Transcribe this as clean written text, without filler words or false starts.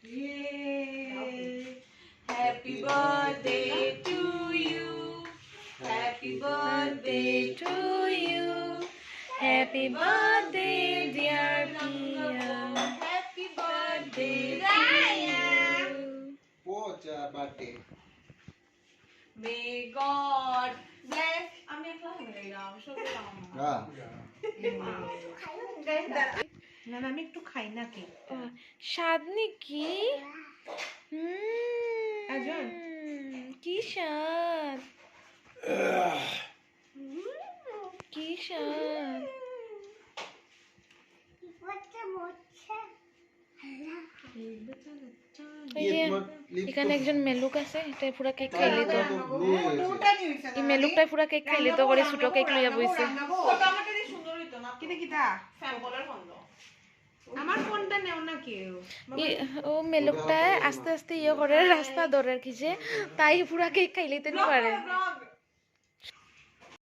Yay! Happy birthday to you. Happy birthday to you. Happy birthday, dear Pia. Happy birthday to you. Pocha birthday. May God bless. আমি একলা হয়ে গেলাম শুনলাম না না আমি একটু খাই না কি স্বাদ নাকি আজন কি স্বাদ কি স্বাদ এখানে একজন মেলুক আছে এটাই পুরা কেক খাইলে তো এই মেলুকটাই পুরা কেক খাইলে তো করে ছোট কেক লইয়া বইছে আমাকে সুন্দর হইতো না কি দেখি তা স্যাম্পলের বন্ধ আমার ফোনটা নেও না কেউ ও মেলুকটা আস্তে আস্তে ইয়ে করে রাস্তা ধরে কি যে তাই পুরা কেক খাইলেতে পারে